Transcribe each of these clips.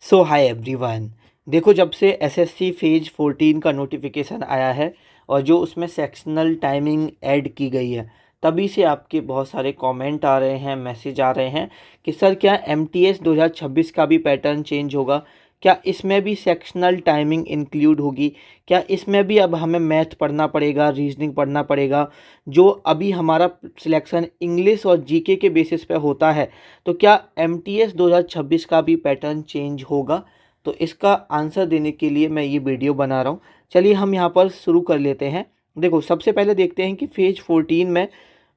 सो hi everyone. देखो, जब से एसएससी फेज 14 का नोटिफिकेशन आया है और जो उसमें सेक्शनल टाइमिंग ऐड की गई है, तभी से आपके बहुत सारे कमेंट आ रहे हैं, मैसेज आ रहे हैं कि सर क्या एमटीएस 2026 का भी पैटर्न चेंज होगा, क्या इसमें भी सेक्शनल टाइमिंग इंक्लूड होगी, क्या इसमें भी अब हमें मैथ पढ़ना पड़ेगा, रीजनिंग पढ़ना पड़ेगा। जो अभी हमारा सिलेक्शन इंग्लिश और जीके के बेसिस पे होता है, तो क्या एमटीएस 2026 का भी पैटर्न चेंज होगा? तो इसका आंसर देने के लिए मैं ये वीडियो बना रहा हूँ। चलिए हम यहाँ पर शुरू कर लेते हैं। देखो, सबसे पहले देखते हैं कि फेज 14 में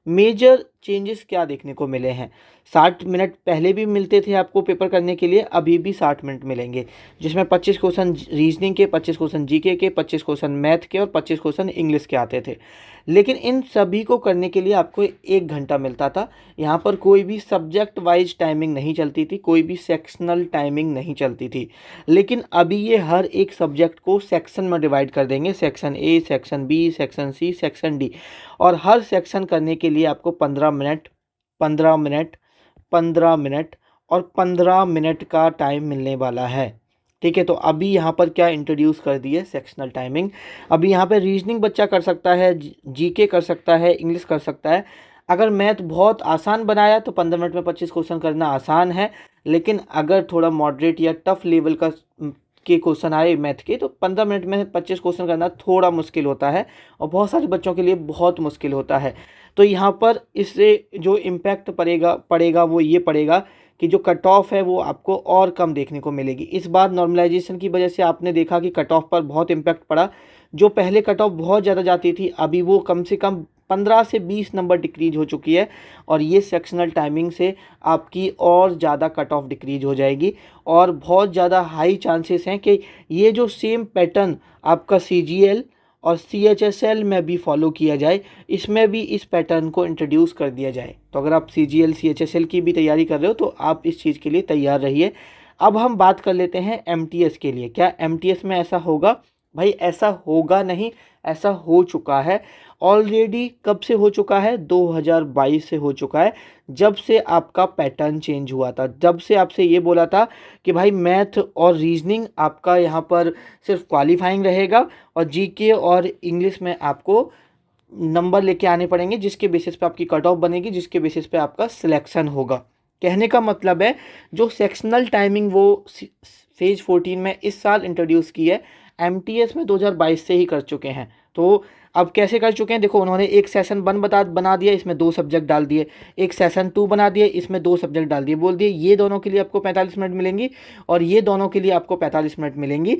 मेजर चेंजेस क्या देखने को मिले हैं। 60 मिनट पहले भी मिलते थे आपको पेपर करने के लिए, अभी भी 60 मिनट मिलेंगे, जिसमें 25 क्वेश्चन रीजनिंग के, 25 क्वेश्चन जीके के, 25 क्वेश्चन मैथ के और 25 क्वेश्चन इंग्लिश के आते थे। लेकिन इन सभी को करने के लिए आपको 1 घंटा मिलता था। यहाँ पर कोई भी सब्जेक्ट वाइज टाइमिंग नहीं चलती थी, कोई भी सेक्शनल टाइमिंग नहीं चलती थी। लेकिन अभी ये हर एक सब्जेक्ट को सेक्शन में डिवाइड कर देंगे, section A, section B, section C, section D. और हर सेक्शन करने के लिए आपको 15 मिनट, 15 मिनट, 15 मिनट और 15 मिनट का टाइम मिलने वाला है। ठीक है, तो अभी यहाँ पर क्या इंट्रोड्यूस कर दिए सेक्शनल टाइमिंग। अभी यहाँ पे रीजनिंग बच्चा कर सकता है, जीके कर सकता है, इंग्लिश कर सकता है। अगर मैथ बहुत आसान बनाया तो 15 मिनट में 25 क्वेश्चन करना आसान है। लेकिन अगर थोड़ा मॉडरेट या टफ लेवल का के क्वेश्चन आए मैथ के, तो 15 मिनट में 25 क्वेश्चन करना थोड़ा मुश्किल होता है और बहुत सारे बच्चों के लिए बहुत मुश्किल होता है। तो यहाँ पर इससे जो इम्पैक्ट पड़ेगा वो ये पड़ेगा कि जो कट ऑफ है वो आपको और कम देखने को मिलेगी। इस बार नॉर्मलाइजेशन की वजह से आपने देखा कि कट ऑफ पर बहुत इम्पैक्ट पड़ा। जो पहले कट ऑफ बहुत ज़्यादा जाती थी, अभी वो कम से कम 15 से 20 नंबर डिक्रीज हो चुकी है। और ये सेक्शनल टाइमिंग से आपकी और ज़्यादा कट ऑफ डिक्रीज हो जाएगी और बहुत ज़्यादा हाई चांसेस हैं कि ये जो सेम पैटर्न आपका सीजीएल और सीएचएसएल में भी फॉलो किया जाए, इसमें भी इस पैटर्न को इंट्रोड्यूस कर दिया जाए। तो अगर आप सीजीएल सीएचएसएल की भी तैयारी कर रहे हो तो आप इस चीज़ के लिए तैयार रहिए। अब हम बात कर लेते हैं एमटीएस के लिए। क्या एमटीएस में ऐसा होगा? भाई ऐसा होगा नहीं, ऐसा हो चुका है ऑलरेडी। कब से हो चुका है? 2022 से हो चुका है, जब से आपका पैटर्न चेंज हुआ था। जब से आपसे ये बोला था कि भाई मैथ और रीजनिंग आपका यहाँ पर सिर्फ क्वालिफाइंग रहेगा और जीके और इंग्लिश में आपको नंबर लेके आने पड़ेंगे, जिसके बेसिस पे आपकी कट ऑफ बनेगी, जिसके बेसिस पे आपका सिलेक्शन होगा। कहने का मतलब है जो सेक्शनल टाइमिंग वो फेज 14 में इस साल इंट्रोड्यूस की है, एमटीएस में 2022 से ही कर चुके हैं। तो अब कैसे कर चुके हैं? देखो, उन्होंने एक सेशन 1 बना दिया, इसमें 2 सब्जेक्ट डाल दिए। एक सेशन 2 बना दिए, इसमें 2 सब्जेक्ट डाल दिए। बोल दिए ये दोनों के लिए आपको 45 मिनट मिलेंगी और ये दोनों के लिए आपको 45 मिनट मिलेंगी।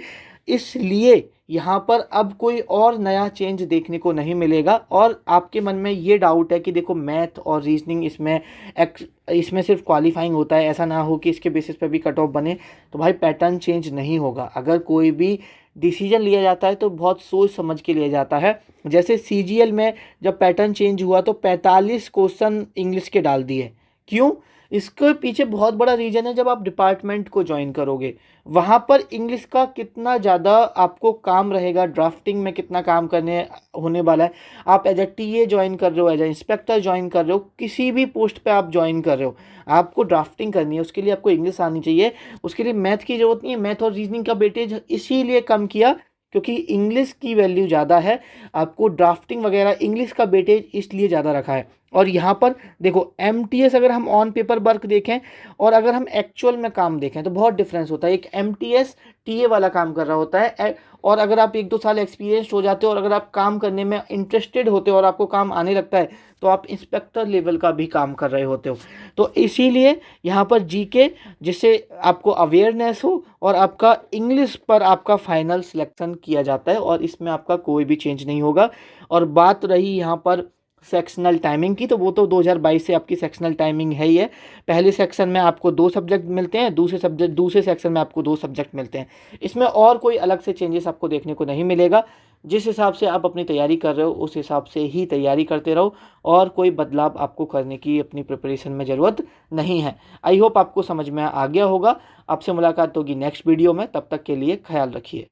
इसलिए यहाँ पर अब कोई और नया चेंज देखने को नहीं मिलेगा। और आपके मन में ये डाउट है कि देखो मैथ और रीजनिंग इसमें सिर्फ क्वालिफाइंग होता है, ऐसा ना हो कि इसके बेसिस पे भी कट ऑफ बने। तो भाई पैटर्न चेंज नहीं होगा। अगर कोई भी डिसीजन लिया जाता है तो बहुत सोच समझ के लिया जाता है। जैसे सीजीएल में जब पैटर्न चेंज हुआ तो 45 क्वेश्चन इंग्लिश के डाल दिए। क्यों? इसके पीछे बहुत बड़ा रीज़न है। जब आप डिपार्टमेंट को ज्वाइन करोगे, वहाँ पर इंग्लिश का कितना ज़्यादा आपको काम रहेगा, ड्राफ्टिंग में कितना काम करने होने वाला है। आप एज ए टीए ज्वाइन कर रहे हो, एज ए इंस्पेक्टर ज्वाइन कर रहे हो, किसी भी पोस्ट पे आप ज्वाइन कर रहे हो, आपको ड्राफ्टिंग करनी है, उसके लिए आपको इंग्लिश आनी चाहिए। उसके लिए मैथ की ज़रूरत नहीं है। मैथ और रीजनिंग का वेटेज इसीलिए कम किया क्योंकि इंग्लिश की वैल्यू ज़्यादा है। आपको ड्राफ्टिंग वगैरह इंग्लिश का वेटेज इसलिए ज़्यादा रखा है। और यहाँ पर देखो, एमटीएस अगर हम ऑन पेपर वर्क देखें और अगर हम एक्चुअल में काम देखें तो बहुत डिफरेंस होता है। एक एमटीएस टीए वाला काम कर रहा होता है और अगर आप 1-2 साल एक्सपीरियंस्ड हो जाते हो और अगर आप काम करने में इंटरेस्टेड होते हो और आपको काम आने लगता है तो आप इंस्पेक्टर लेवल का भी काम कर रहे होते हो। तो इसीलिए यहाँ पर जीके, जिससे आपको अवेयरनेस हो, और आपका इंग्लिश पर आपका फाइनल सिलेक्शन किया जाता है और इसमें आपका कोई भी चेंज नहीं होगा। और बात रही यहाँ पर सेक्शनल टाइमिंग की, तो वो तो 2022 से आपकी सेक्शनल टाइमिंग है ही है। पहले सेक्शन में आपको 2 सब्जेक्ट मिलते हैं, दूसरे सेक्शन में आपको 2 सब्जेक्ट मिलते हैं। इसमें और कोई अलग से चेंजेस आपको देखने को नहीं मिलेगा। जिस हिसाब से आप अपनी तैयारी कर रहे हो उस हिसाब से ही तैयारी करते रहो और कोई बदलाव आपको करने की अपनी प्रिपरेशन में ज़रूरत नहीं है। आई होप आपको समझ में आ गया होगा। आपसे मुलाकात होगी नेक्स्ट वीडियो में, तब तक के लिए ख्याल रखिए।